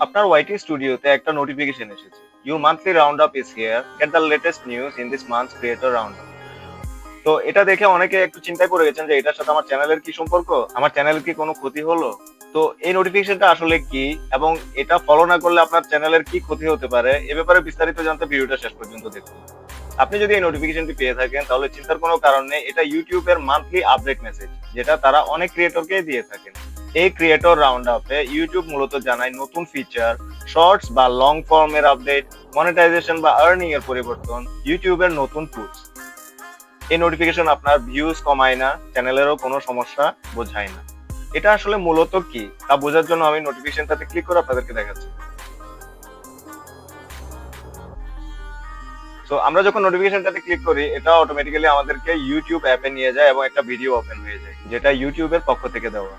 আপনার ওয়াইটি স্টুডিওতে একটা নোটিফিকেশন এসেছে, your monthly round up is here, get the latest news in this months creator round up. তো এটা দেখে অনেকে একটু চিন্তায় পড়ে গেছেন যে এটার সাথে আমার চ্যানেলের কি সম্পর্ক, আমার চ্যানেলের কি কোনো ক্ষতি হলো। তো এই নোটিফিকেশনটা আসলে কি এবং এটা ফলো না করলে আপনার চ্যানেলের কি ক্ষতি হতে পারে, এ ব্যাপারে বিস্তারিত জানতে ভিডিওটা শেষ পর্যন্ত দেখুন। আপনি যদি এই নোটিফিকেশনটি পেয়ে থাকেন তাহলে চিন্তার কোনো কারণ নেই, এটা ইউটিউবের মান্থলি আপডেট মেসেজ, যেটা তারা অনেক ক্রিয়েটরকে দিয়ে থাকেন। এই ক্রিয়েটর রাউন্ড আপে ইউটিউব মূলত জানায় নতুন ফিচার, শর্টস বা লং ফর্মের আপডেট, মনিটাইজেশন বা আর্নিং এর পরিবর্তন, ইউটিউবের নতুন টুলস। এই নোটিফিকেশন আপনার ভিউজ কমায় না, চ্যানেলেরও কোনো সমস্যা বোঝায় না। এটা আসলে মূলত কি তা বোঝার জন্য আমি নোটিফিকেশনটাতে ক্লিক করে আপনাদেরকে দেখাচ্ছি। তো আমরা যখন নোটিফিকেশনটাতে ক্লিক করি, এটা অটোমেটিক্যালি আমাদেরকে ইউটিউব অ্যাপে নিয়ে যায় এবং একটা ভিডিও ওপেন হয়ে যায়, যেটা ইউটিউবের পক্ষ থেকে দেওয়া।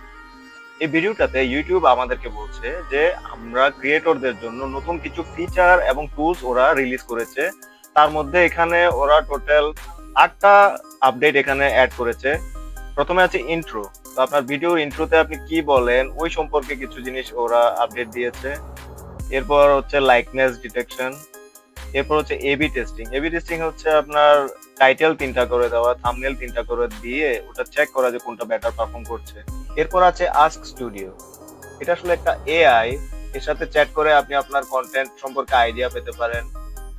এই ভিডিওটাতে ইউটিউব আমাদেরকে বলছে যে আমরা ক্রিয়েটরদের জন্য নতুন কিছু ফিচার এবং টুলস ওরা রিলিজ করেছে। তার মধ্যে এখানে ওরা টোটাল 8টা আপডেট এখানে অ্যাড করেছে। প্রথমে আছে ইন্ট্রো। তো আপনার ভিডিওর ইন্ট্রোতে আপনি কি বলেন ওই সম্পর্কে কিছু জিনিস ওরা আপডেট দিয়েছে। এরপর হচ্ছে লাইকনেস ডিটেকশন। এরপর হচ্ছে এবি টেস্টিং। এবি টেস্টিং হচ্ছে আপনার টাইটেল 3টা করে দেওয়া, থাম্বনেল 3টা করে দিয়ে ওটা চেক করা যে কোনটা বেটার পারফর্ম করছে। এরপর আছে আস্ক স্টুডিও। এটা আসলে একটা এআই, এর সাথে চ্যাট করে আপনি আপনার কন্টেন্ট সম্পর্কে আইডিয়া পেতে পারেন।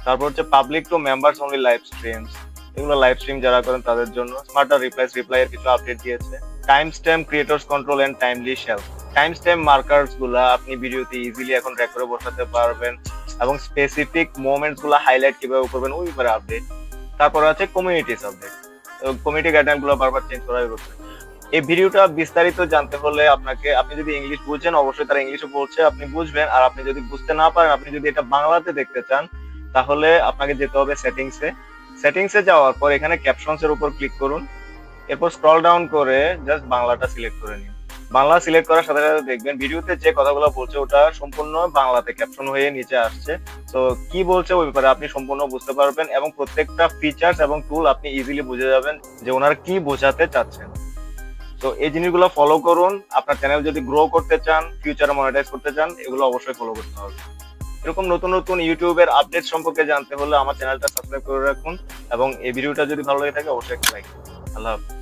তারপর হচ্ছে public to members only live streams. এগুলো লাইভ স্ট্রিম যারা করেন তাদের জন্য। স্মার্টার রিপ্লাই এর কিছু আপডেট দিয়েছে। Time stamp creators control and timely shelf. Time stamp markers গুলা আপনি ভিডিওতে ইজিলি এখন ট্র্যাক করে বসাতে পারবেন এবং স্পেসিফিক মোমেন্টস গুলা হাইলাইট কিভাবে করবেন ওই ব্যাপারে আপডেট। তারপর আছে কমিউনিটিস আপডেট। কমিউনিটি গাইডলাইন গুলো বারবার চেঞ্জ করাই হচ্ছে। এই ভিডিওটা বিস্তারিত জানতে হলে আপনাকে, আপনি যদি ইংলিশ বুঝেন অবশ্যই তারা ইংলিশে বলছে, আপনি বুঝবেন। আর আপনি যদি বুঝতে না পারেন, আপনি যদি এটা বাংলাতে দেখতে চান, তাহলে আপনাকে যেতে হবে সেটিংসে। সেটিংসে যাওয়ার পর এখানে ক্যাপশনস এর উপর ক্লিক করুন। এরপর স্ক্রল ডাউন করে জাস্ট বাংলাটা সিলেক্ট করে নিন। বাংলা সিলেক্ট করার সাথে সাথে দেখবেন ভিডিওতে যে কথাগুলো বলছে ওটা সম্পূর্ণ বাংলাতে ক্যাপশন হয়ে নিচে আসছে। তো কি বলছে ওই ব্যাপারে আপনি সম্পূর্ণ বুঝতে পারবেন এবং প্রত্যেকটা ফিচার্স এবং টুল আপনি ইজিলি বুঝে যাবেন যে ওনারা কি বোঝাতে চাচ্ছেন। তো এই জিনিসগুলো ফলো করুন। আপনার চ্যানেল যদি গ্রো করতে চান, ফিউচারে মনিটাইজ করতে চান, এগুলো অবশ্যই ফলো করতে হবে। এরকম নতুন নতুন ইউটিউবের আপডেট সম্পর্কে জানতে হলে আমার চ্যানেলটা সাবস্ক্রাইব করে রাখুন এবং এই ভিডিওটা যদি ভালো লেগে থাকে অবশ্যই একটা লাইক। আল্লাহ হাফেজ।